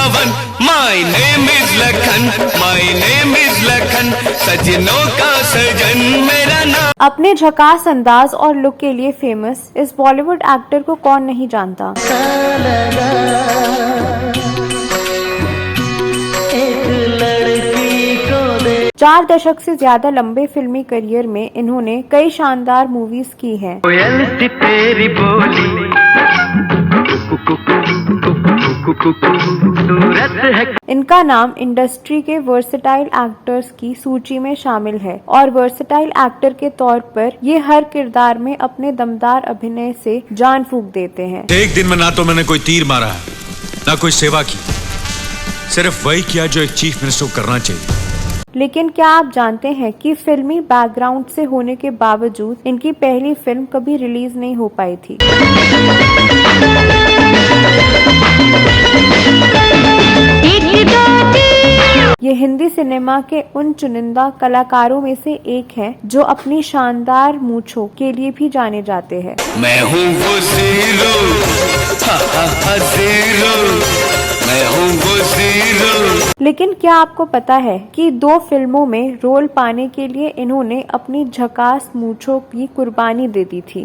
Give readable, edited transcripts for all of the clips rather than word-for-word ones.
Pawan, my name is Lakhan, my name is Lakhan, सजनों का सजन मेरा नाम। अपने झकास अंदाज और लुक के लिए फेमस इस बॉलीवुड एक्टर को कौन नहीं जानता। 4 दशक से ज्यादा लंबे फिल्मी करियर में इन्होंने कई शानदार मूवीज की हैं। इनका नाम इंडस्ट्री के वर्सेटाइल एक्टर्स की सूची में शामिल है और वर्सेटाइल एक्टर के तौर पर ये हर किरदार में अपने दमदार अभिनय से जान फूंक देते हैं। एक दिन में ना तो मैंने कोई तीर मारा है, ना कोई सेवा की, सिर्फ वही किया जो एक चीफ मिनिस्टर को करना चाहिए। लेकिन क्या आप जानते हैं कि फिल्मी बैकग्राउंड से होने के बावजूद इनकी पहली फिल्म कभी रिलीज नहीं हो पाई थी। ये हिंदी सिनेमा के उन चुनिंदा कलाकारों में से एक हैं जो अपनी शानदार मूंछों के लिए भी जाने जाते हैं। मैं हूँ वो ज़ीरो, ज़ीरो, मैं हूँ वो ज़ीरो। लेकिन क्या आपको पता है कि 2 फिल्मों में रोल पाने के लिए इन्होंने अपनी झकास मूंछों की कुर्बानी दे दी थी।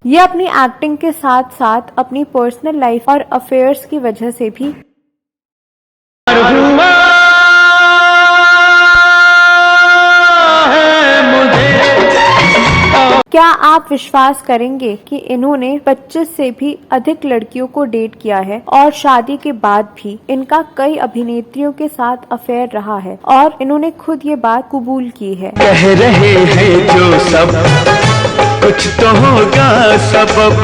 ये अपनी एक्टिंग के साथ साथ अपनी पर्सनल लाइफ और अफेयर्स की वजह से भी क्या आप विश्वास करेंगे कि इन्होंने 25 से भी अधिक लड़कियों को डेट किया है और शादी के बाद भी इनका कई अभिनेत्रियों के साथ अफेयर रहा है और इन्होंने खुद ये बात कबूल की है। कह रहे हैं जो सब कुछ तो होगा सबब,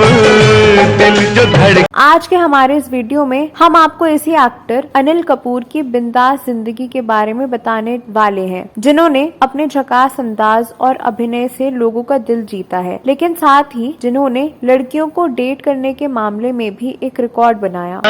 दिल जो धड़क। आज के हमारे इस वीडियो में हम आपको इसी एक्टर अनिल कपूर की बिंदास जिंदगी के बारे में बताने वाले हैं, जिन्होंने अपने झकास अंदाज और अभिनय से लोगों का दिल जीता है, लेकिन साथ ही जिन्होंने लड़कियों को डेट करने के मामले में भी एक रिकॉर्ड बनाया।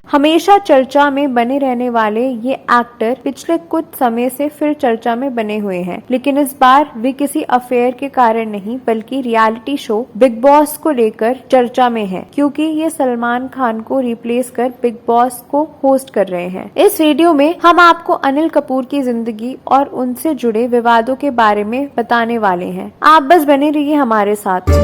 हमेशा चर्चा में बने रहने वाले ये एक्टर पिछले कुछ समय से फिर चर्चा में बने हुए हैं, लेकिन इस बार वे किसी अफेयर के कारण नहीं बल्कि रियलिटी शो बिग बॉस को लेकर चर्चा में हैं, क्योंकि ये सलमान खान को रिप्लेस कर बिग बॉस को होस्ट कर रहे हैं। इस वीडियो में हम आपको अनिल कपूर की जिंदगी और उनसे जुड़े विवादों के बारे में बताने वाले हैं। आप बस बने रहिए हमारे साथ।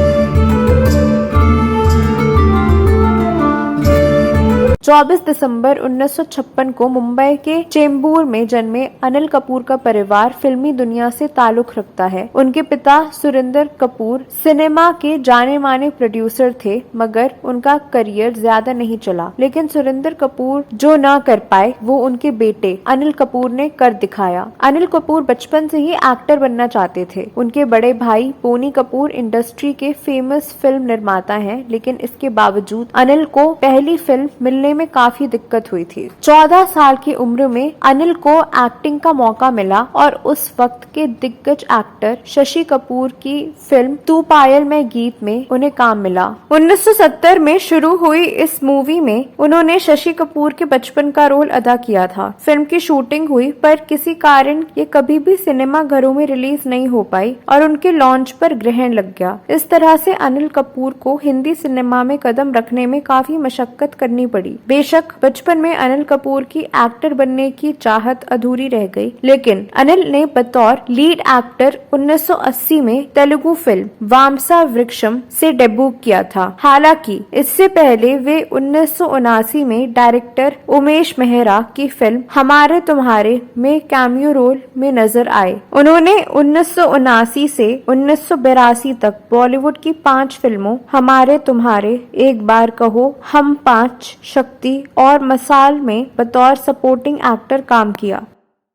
24 दिसंबर 1956 को मुंबई के चेंबूर में जन्मे अनिल कपूर का परिवार फिल्मी दुनिया से ताल्लुक रखता है। उनके पिता सुरिंदर कपूर सिनेमा के जाने माने प्रोड्यूसर थे, मगर उनका करियर ज्यादा नहीं चला। लेकिन सुरिंदर कपूर जो न कर पाए वो उनके बेटे अनिल कपूर ने कर दिखाया। अनिल कपूर बचपन से ही एक्टर बनना चाहते थे। उनके बड़े भाई बोनी कपूर इंडस्ट्री के फेमस फिल्म निर्माता हैं, लेकिन इसके बावजूद अनिल को पहली फिल्म मिलने में काफी दिक्कत हुई थी। 14 साल की उम्र में अनिल को एक्टिंग का मौका मिला और उस वक्त के दिग्गज एक्टर शशि कपूर की फिल्म तू पायल मैं गीत में उन्हें काम मिला। 1970 में शुरू हुई इस मूवी में उन्होंने शशि कपूर के बचपन का रोल अदा किया था। फिल्म की शूटिंग हुई पर किसी कारण ये कभी भी सिनेमा घरों में रिलीज नहीं हो पाई और उनके लॉन्च पर ग्रहण लग गया। इस तरह से अनिल कपूर को हिंदी सिनेमा में कदम रखने में काफी मशक्कत करनी पड़ी। बेशक बचपन में अनिल कपूर की एक्टर बनने की चाहत अधूरी रह गई, लेकिन अनिल ने बतौर लीड एक्टर 1980 में तेलुगु फिल्म वामसा वृक्षम से डेब्यू किया था। हालांकि इससे पहले वे 1979 में डायरेक्टर उमेश मेहरा की फिल्म हमारे तुम्हारे में कैमियो रोल में नजर आए। उन्होंने 1979 से 1982 तक बॉलीवुड की 5 फिल्मों हमारे तुम्हारे, एक बार कहो, हम 5, शक्ति और मसाल में बतौर सपोर्टिंग एक्टर काम किया।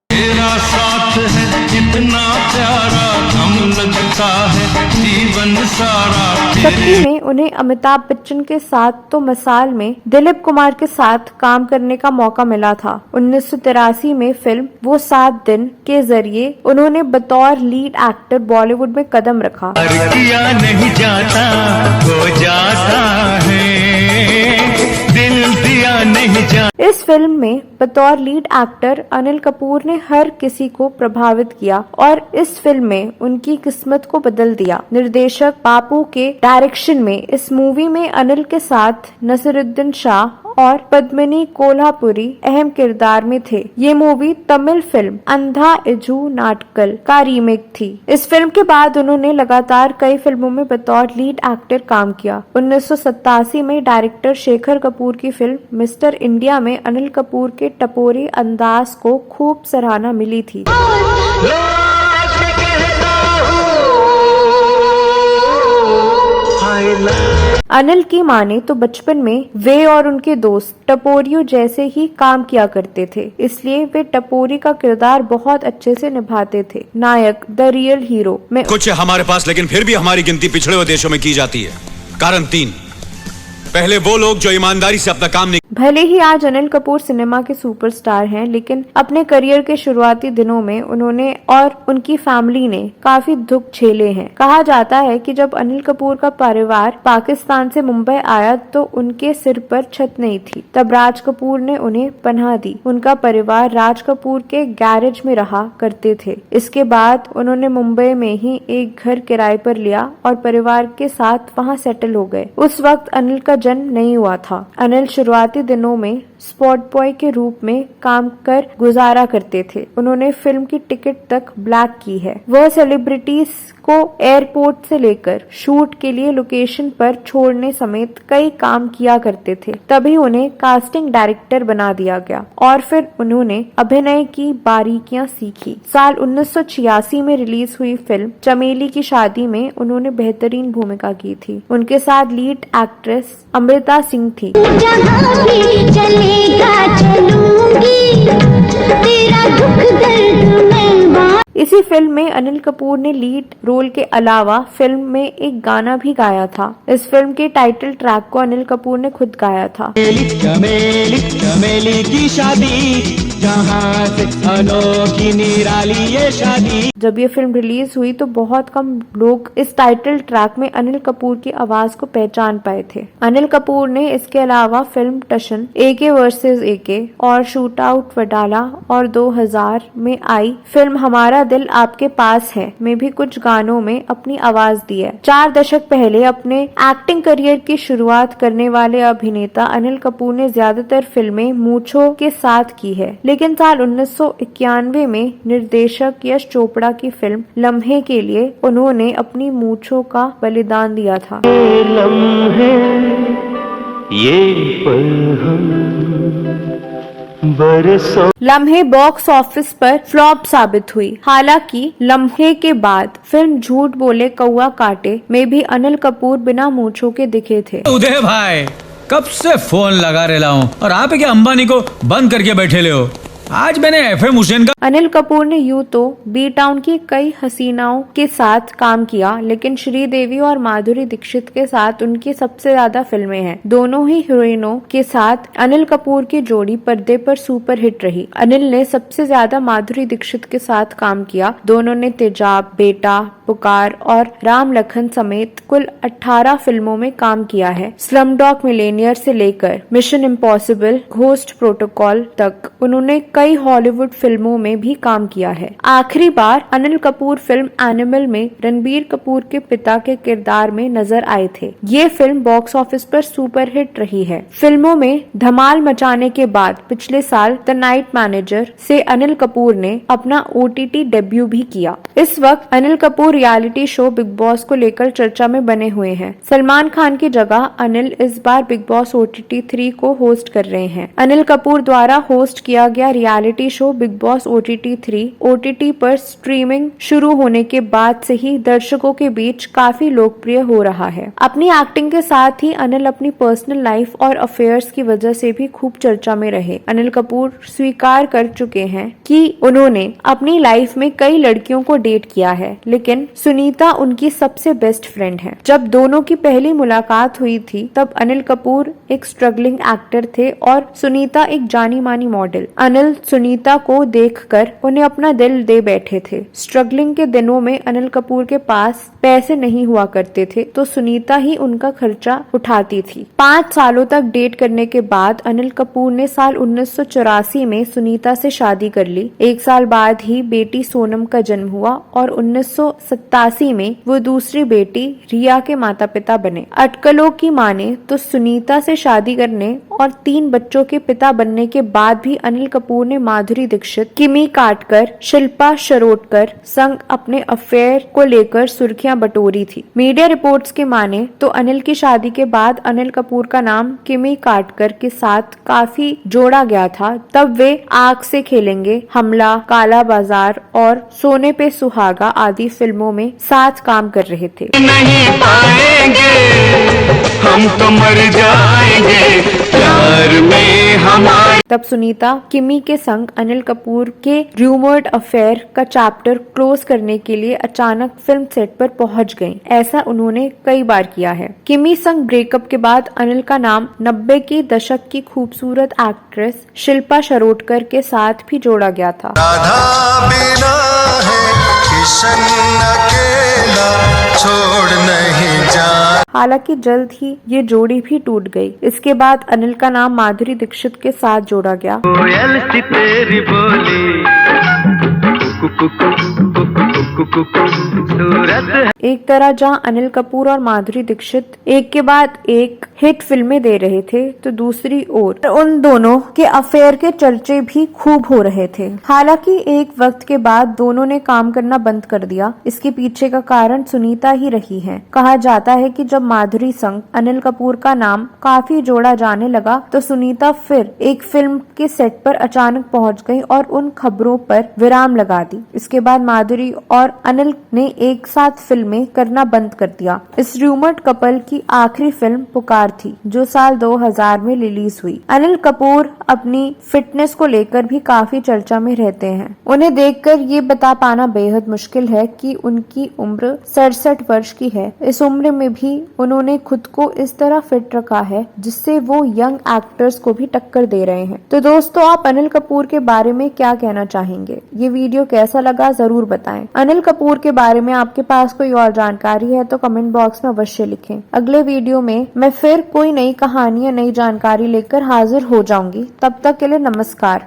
तेरा साथ है इतना प्यारा, हम लगता है जीवन सारा। शक्ति में उन्हें अमिताभ बच्चन के साथ तो मसाल में दिलीप कुमार के साथ काम करने का मौका मिला था। 1983 में फिल्म वो 7 दिन के जरिए उन्होंने बतौर लीड एक्टर बॉलीवुड में कदम रखा। किया नहीं जाता हो जाता है, दिल दिया नहीं जान। इस फिल्म में बतौर लीड एक्टर अनिल कपूर ने हर किसी को प्रभावित किया और इस फिल्म में उनकी किस्मत को बदल दिया। निर्देशक बापू के डायरेक्शन में इस मूवी में अनिल के साथ नसीरुद्दीन शाह और पद्मिनी कोल्हापुरी अहम किरदार में थे। ये मूवी तमिल फिल्म अंधा इजू नाटकल का रीमेक थी। इस फिल्म के बाद उन्होंने लगातार कई फिल्मों में बतौर लीड एक्टर काम किया। 1987 में डायरेक्टर शेखर कपूर की फिल्म मिस्टर इंडिया में अनिल कपूर के टपोरी अंदाज को खूब सराहना मिली थी। अनिल की माने तो बचपन में वे और उनके दोस्त टपोरियों जैसे ही काम किया करते थे, इसलिए वे टपोरी का किरदार बहुत अच्छे से निभाते थे। नायक द रियल हीरो में कुछ है हमारे पास, लेकिन फिर भी हमारी गिनती पिछड़े हुए देशों में की जाती है। कारण 3, पहले वो लोग जो ईमानदारी से अपना काम नहीं। भले ही आज अनिल कपूर सिनेमा के सुपरस्टार हैं, लेकिन अपने करियर के शुरुआती दिनों में उन्होंने और उनकी फैमिली ने काफी दुख झेले हैं। कहा जाता है कि जब अनिल कपूर का परिवार पाकिस्तान से मुंबई आया तो उनके सिर पर छत नहीं थी। तब राज कपूर ने उन्हें पनाह दी। उनका परिवार राज कपूर के गैरेज में रहा करते थे। इसके बाद उन्होंने मुंबई में ही एक घर किराए पर लिया और परिवार के साथ वहां सेटल हो गए। उस वक्त अनिल का जन्म नहीं हुआ था। अनिल शुरुआती दिनों में स्पॉट बॉय के रूप में काम कर गुजारा करते थे। उन्होंने फिल्म की टिकट तक ब्लैक की है। वह सेलिब्रिटीज को एयरपोर्ट से लेकर शूट के लिए लोकेशन पर छोड़ने समेत कई काम किया करते थे। तभी उन्हें कास्टिंग डायरेक्टर बना दिया गया और फिर उन्होंने अभिनय की बारीकियां सीखी। साल 1986 में रिलीज हुई फिल्म चमेली की शादी में उन्होंने बेहतरीन भूमिका की थी। उनके साथ लीड एक्ट्रेस अमृता सिंह थी। इसी फिल्म में अनिल कपूर ने लीड रोल के अलावा फिल्म में एक गाना भी गाया था। इस फिल्म के टाइटल ट्रैक को अनिल कपूर ने खुद गाया था। चमेली चमेली की शादी, जहाँ से अनोखी निराली ये शादी। जब ये फिल्म रिलीज हुई तो बहुत कम लोग इस टाइटल ट्रैक में अनिल कपूर की आवाज को पहचान पाए थे। अनिल कपूर ने इसके अलावा फिल्म टशन, एके वर्सेस एके और शूट आउट वडाला और 2000 में आई फिल्म हमारा दिल आपके पास है में भी कुछ गानों में अपनी आवाज दी है। 4 दशक पहले अपने एक्टिंग करियर की शुरुआत करने वाले अभिनेता अनिल कपूर ने ज्यादातर फिल्में मूंछों के साथ की है, लेकिन साल 1991 में निर्देशक यश चोपड़ा की फिल्म लम्हे के लिए उन्होंने अपनी मूंछों का बलिदान दिया था। लम्हे बॉक्स ऑफिस पर फ्लॉप साबित हुई। हालांकि लम्हे के बाद फिल्म झूठ बोले कौआ काटे में भी अनिल कपूर बिना मूंछों के दिखे थे। उदय भाई कब से फोन लगा रहा हूँ और आप क्या अंबानी को बंद करके बैठे ले हो। आज मैंने एफएम हुसैन का। अनिल कपूर ने यूं तो बी टाउन की कई हसीनाओं के साथ काम किया, लेकिन श्रीदेवी और माधुरी दीक्षित के साथ उनकी सबसे ज्यादा फिल्में हैं। दोनों ही हीरोइनों के साथ अनिल कपूर की जोड़ी पर्दे पर सुपर हिट रही। अनिल ने सबसे ज्यादा माधुरी दीक्षित के साथ काम किया। दोनों ने तेजाब, बेटा, पुकार और राम लखन समेत कुल 18 फिल्मों में काम किया है। स्लमडॉग मिलेनियर से लेकर मिशन इम्पॉसिबल, घोस्ट प्रोटोकॉल तक उन्होंने कई हॉलीवुड फिल्मों में भी काम किया है। आखिरी बार अनिल कपूर फिल्म एनिमल में रणबीर कपूर के पिता के किरदार में नजर आए थे। ये फिल्म बॉक्स ऑफिस पर सुपर हिट रही है। फिल्मों में धमाल मचाने के बाद पिछले साल द नाइट मैनेजर से अनिल कपूर ने अपना OTT डेब्यू भी किया। इस वक्त Anil Kapoor reality show big boss को लेकर चर्चा में बने हुए हैं। सलमान खान की जगह अनिल इस बार बिग बॉस OTT 3 को होस्ट कर रहे हैं। अनिल कपूर द्वारा होस्ट किया गया reality show big boss OTT 3 OTT पर स्ट्रीमिंग शुरू होने के बाद से ही दर्शकों के बीच काफी लोकप्रिय हो रहा है। अपनी एक्टिंग के साथ ही अनिल अपनी पर्सनल लाइफ और अफेयर्स की वजह से भी खूब चर्चा में रहे। अनिल कपूर स्वीकार कर चुके हैं कि उन्होंने अपनी लाइफ में कई लड़कियों को डेट किया है, लेकिन सुनीता उनकी सबसे बेस्ट फ्रेंड है। जब दोनों की पहली मुलाकात हुई थी तब अनिल कपूर एक स्ट्रगलिंग एक्टर थे और सुनीता एक जानी मानी मॉडल। अनिल अनिल सुनीता को देखकर उन्हें अपना दिल दे बैठे थे। स्ट्रगलिंग के दिनों में अनिल कपूर के पास पैसे नहीं हुआ करते थे तो सुनीता ही उनका खर्चा उठाती थी। 5 सालों तक डेट करने के बाद अनिल कपूर ने साल 1984 में सुनीता से शादी कर ली। 1 साल बाद ही बेटी सोनम का जन्म हुआ और 1987 में वो दूसरी बेटी रिया के माता पिता बने। अटकलों की माने तो सुनीता से शादी करने और 3 बच्चों के पिता बनने के बाद भी अनिल कपूर ने माधुरी दीक्षित, किमी काटकर, शिल्पा शिरोडकर संग अपने अफेयर को लेकर सुर्खियां बटोरी थी। मीडिया रिपोर्ट्स के माने तो अनिल की शादी के बाद अनिल कपूर का नाम किमी काटकर के साथ काफी जोड़ा गया था। तब वे आग से खेलेंगे, हमला, काला बाजार और सोने पे सुहागा आदि फिल्मों में साथ काम कर रहे थे। नहीं पाएंगे हम तो मर जाएंगे प्यार में हमारे। तब सुनीता किमी के संग अनिल कपूर के रूमर्ड अफेयर का चैप्टर क्लोज करने के लिए अचानक फिल्म सेट पर पहुंच गईं। ऐसा उन्होंने कई बार किया है। किमी संग ब्रेकअप के बाद अनिल का नाम 90 के दशक की खूबसूरत एक्ट्रेस शिल्पा शिरोडकर के साथ भी जोड़ा गया था। राधा बिना है किशन अकेला छोड़ नहीं जा। हालांकि जल्द ही ये जोड़ी भी टूट गई। इसके बाद अनिल का नाम माधुरी दीक्षित के साथ जोड़ा गया। कोयल सी तेरी बोली सूरत। एक तरह जहां अनिल कपूर और माधुरी दीक्षित एक के बाद एक हिट फिल्में दे रहे थे तो दूसरी ओर उन दोनों के अफेयर के चर्चे भी खूब हो रहे थे। हालांकि एक वक्त के बाद दोनों ने काम करना बंद कर दिया। इसके पीछे का कारण सुनीता ही रही है। कहा जाता है कि जब माधुरी संग अनिल कपूर का नाम काफी जोड़ा जाने लगा तो सुनीता फिर एक फिल्म के सेट पर अचानक पहुंच गई और उन खबरों पर विराम लगा दी। इसके बाद माधुरी और अनिल ने एक साथ फिल्में करना बंद कर दिया। इस रूमर्ड कपल की आखिरी फिल्म पुकार थी जो साल 2000 में रिलीज हुई। अनिल कपूर अपनी फिटनेस को लेकर भी काफी चर्चा में रहते हैं। उन्हें देखकर ये बता पाना बेहद मुश्किल है कि उनकी उम्र 67 वर्ष की है। इस उम्र में भी उन्होंने खुद को इस तरह फिट रखा है जिससे वो यंग एक्टर्स को भी टक्कर दे रहे हैं। तो दोस्तों, आप अनिल कपूर के बारे में क्या कहना चाहेंगे? ये वीडियो कैसा लगा जरूर बताएं। अनिल कपूर के बारे में आपके पास कोई और जानकारी है तो कमेंट बॉक्स में अवश्य लिखें। अगले वीडियो में मैं फिर कोई नई कहानी या नई जानकारी लेकर हाजिर हो जाऊंगी। तब तक के लिए नमस्कार।